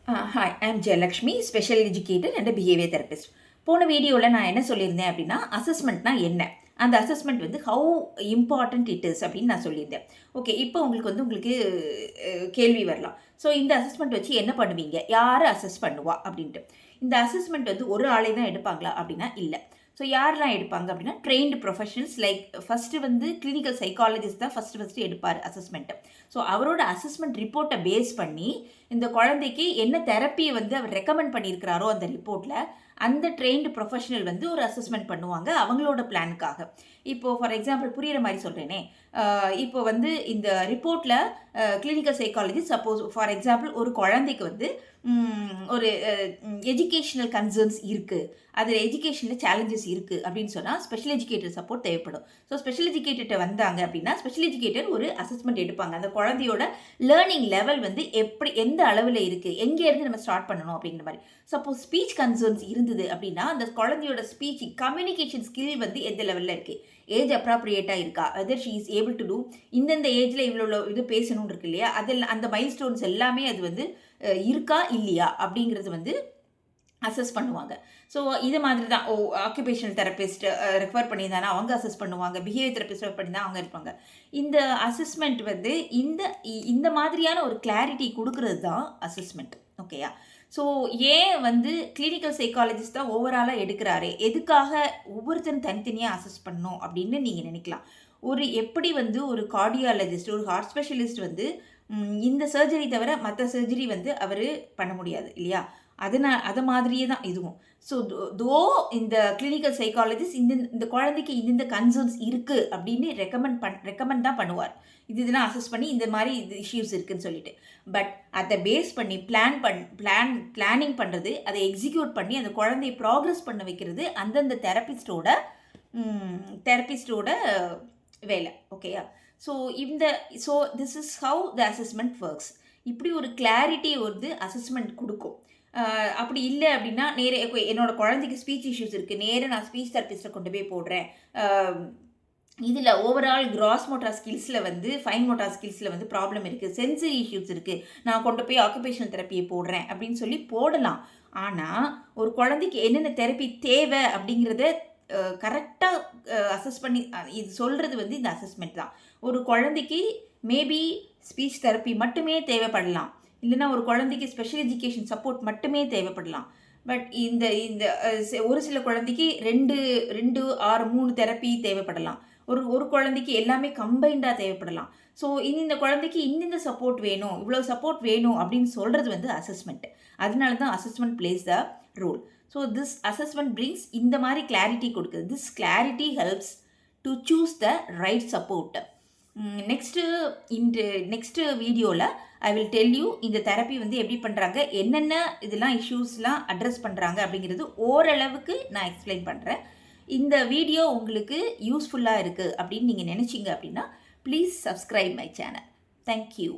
Hi, I'm Jayalakshmi, special educator and a behavior therapist. போன வீடியோவில் நான் என்ன சொல்லியிருந்தேன் அப்படின்னா அசஸ்மெண்ட்னா என்ன, அந்த அசஸ்மெண்ட் வந்து ஹவு இம்பார்ட்டண்ட் இட் இஸ் அப்படின்னு நான் சொல்லியிருந்தேன். ஓகே, இப்போ உங்களுக்கு கேள்வி வரலாம். ஸோ இந்த அசஸ்மெண்ட் வச்சு என்ன பண்ணுவீங்க, யார் அசஸ் பண்ணுவா அப்படின்ட்டு. இந்த அசஸ்மெண்ட் வந்து ஒரு ஆளே தான் எடுப்பாங்களா அப்படின்னா இல்லை. ஸோ யாரெல்லாம் எடுப்பாங்க அப்படின்னா ட்ரெயின்டு ப்ரொஃபஷனல்ஸ். லைக் ஃபஸ்ட்டு வந்து கிளினிக்கல் சைக்காலஜிஸ்ட் தான் ஃபஸ்ட்டு எடுப்பார் அசஸ்மெண்ட்டை. ஸோ அவரோட அசஸ்மெண்ட் ரிப்போர்ட்டை பேஸ் பண்ணி இந்த குழந்தைக்கு என்ன தெரப்பியை வந்து அவர் ரெக்கமெண்ட் பண்ணியிருக்கிறாரோ அந்த ரிப்போர்ட்டில் அந்த ட்ரெயின்டு ப்ரொஃபஷனல் வந்து ஒரு அசஸ்மெண்ட் பண்ணுவாங்க அவங்களோட பிளானுக்காக. இப்போது ஃபார் எக்ஸாம்பிள் புரிகிற மாதிரி சொல்கிறேனே, இப்போ வந்து இந்த ரிப்போர்ட்டில் clinical psychology suppose for example ஒரு குழந்தைக்கு வந்து ஒரு எஜுகேஷ்னல் கன்சர்ன்ஸ் இருக்குது, அதில் எஜுகேஷனில் சேலஞ்சஸ் இருக்குது அப்படின்னு சொன்னால் ஸ்பெஷல் எஜுகேட்டர் சப்போர்ட் தேவைப்படும். ஸோ ஸ்பெஷல் எஜுகேட்டர்கிட்ட வந்தாங்க அப்படின்னா ஸ்பெஷல் எஜுகேட்டர் ஒரு அசஸ்மெண்ட் எடுப்பாங்க. அந்த குழந்தையோட லேர்னிங் லெவல் வந்து எப்படி எந்த அளவில் இருக்குது, எங்கேருந்து நம்ம ஸ்டார்ட் பண்ணணும் அப்படிங்கிற மாதிரி. சப்போஸ் ஸ்பீச் கன்சர்ன்ஸ் இருந்தது அப்படின்னா அந்த குழந்தையோட ஸ்பீச் கம்யூனிகேஷன் ஸ்கில் வந்து எந்த லெவலில் இருக்குது, ஏஜ் அப்ராப்ரியேட்டாக இருக்கா, whether she is able to do இந்தந்த ஏஜில் இவ்வளோ இது பேசணும்னு இருக்கு இல்லையா, அதில் அந்த மைல் ஸ்டோன்ஸ் எல்லாமே அது வந்து இருக்கா இல்லையா அப்படிங்கிறது வந்து அசஸ் பண்ணுவாங்க. ஸோ இது மாதிரி தான் ஆக்குபேஷனல் தெரபிஸ்ட் ரெஃபர் பண்ணியிருந்தாங்கன்னா அவங்க அசஸ் பண்ணுவாங்க, பிஹேவியர் தெரபிஸ்ட் ரெஃபர் பண்ணி தான் அவங்க இருப்பாங்க. இந்த அசஸ்மெண்ட் வந்து இந்த மாதிரியான ஒரு கிளாரிட்டி கொடுக்கறது தான் அசஸ்மெண்ட். ஓகேயா? ஸோ ஏன் வந்து கிளினிக்கல் சைக்காலஜிஸ்ட் தான் ஓவராலாக எடுக்கிறாரு, எதுக்காக ஒவ்வொருத்தரும் தனித்தனியாக அசஸ் பண்ணணும் அப்படின்னு நீங்கள் நினைக்கலாம். எப்படி வந்து ஒரு கார்டியாலஜிஸ்ட், ஒரு ஹார்ட் ஸ்பெஷலிஸ்ட் வந்து இந்த சர்ஜரி தவிர மற்ற சர்ஜரி வந்து அவர் பண்ண முடியாது இல்லையா, அதை மாதிரியே தான் இதுவும். ஸோ இந்த கிளினிக்கல் சைக்காலஜிஸ்ட் இந்த குழந்தைக்கு இந்த கன்சர்ன்ஸ் இருக்குது அப்படின்னு ரெக்கமெண்ட் தான் பண்ணுவார். இதெல்லாம் அசஸ் பண்ணி இந்த மாதிரி இது இஷ்யூஸ் இருக்குதுன்னு சொல்லிட்டு. பட் அதை பேஸ் பண்ணி பிளானிங் பண்ணுறது, அதை எக்ஸிக்யூட் பண்ணி அந்த குழந்தையை ப்ராக்ரஸ் பண்ண வைக்கிறது அந்தந்த தெரபிஸ்டோட வேலை. ஓகேயா? So this is how the assessment works. இப்படி ஒரு கிளாரிட்டி வந்து அசஸ்மெண்ட் கொடுக்கும். அப்படி இல்லை அப்படின்னா என்னோட குழந்தைக்கு ஸ்பீச் இஷ்யூஸ் இருக்குது, நேராக நான் ஸ்பீச் தெரபிஸ்ட்டை கொண்டு போய் போடுறேன், இதில் ஓவரால் கிராஸ் மோட்டார் ஸ்கில்ஸில் வந்து ஃபைன் மோட்டார் ஸ்கில்ஸில் வந்து ப்ராப்ளம் இருக்குது, சென்சரி இஷ்யூஸ் இருக்குது, நான் கொண்டு போய் ஆக்குபேஷனல் தெரப்பியை போடுறேன் அப்படின்னு சொல்லி போடலாம். ஆனால் ஒரு குழந்தைக்கு என்னென்ன தெரப்பி தேவை அப்படிங்கிறத கரெக்டாக அசஸ் பண்ணி இது சொல்கிறது வந்து இந்த அசஸ்மெண்ட் தான். ஒரு குழந்தைக்கு மேபி ஸ்பீச் தெரப்பி மட்டுமே தேவைப்படலாம், இல்லைன்னா ஒரு குழந்தைக்கு ஸ்பெஷல் எஜுகேஷன் சப்போர்ட் மட்டுமே தேவைப்படலாம். பட் இந்த ஒரு சில குழந்தைக்கு 2, 6, 3 தெரப்பி தேவைப்படலாம். ஒரு குழந்தைக்கு எல்லாமே கம்பைண்டாக தேவைப்படலாம். ஸோ இந்த குழந்தைக்கு இந்த சப்போர்ட் வேணும், இவ்வளோ சப்போர்ட் வேணும் அப்படின்னு சொல்கிறது வந்து அசஸ்மெண்ட். அதனால தான் assessment places the role. So this assessment brings இந்த மாதிரி கிளாரிட்டி கொடுக்குது. This clarity helps to choose the right support. Next வீடியோவில் ஐ வில் டெல் யூ இந்த தெரப்பி வந்து எப்படி பண்ணுறாங்க, என்னென்ன இதெல்லாம் இஷ்யூஸ்லாம் அட்ரஸ் பண்ணுறாங்க அப்படிங்கிறது ஓரளவுக்கு நான் எக்ஸ்பிளைன் பண்ணுறேன். இந்த வீடியோ உங்களுக்கு யூஸ்ஃபுல்லாக இருக்குது அப்படின்னு நீங்கள் நினச்சிங்க அப்படின்னா please subscribe my channel. Thank you.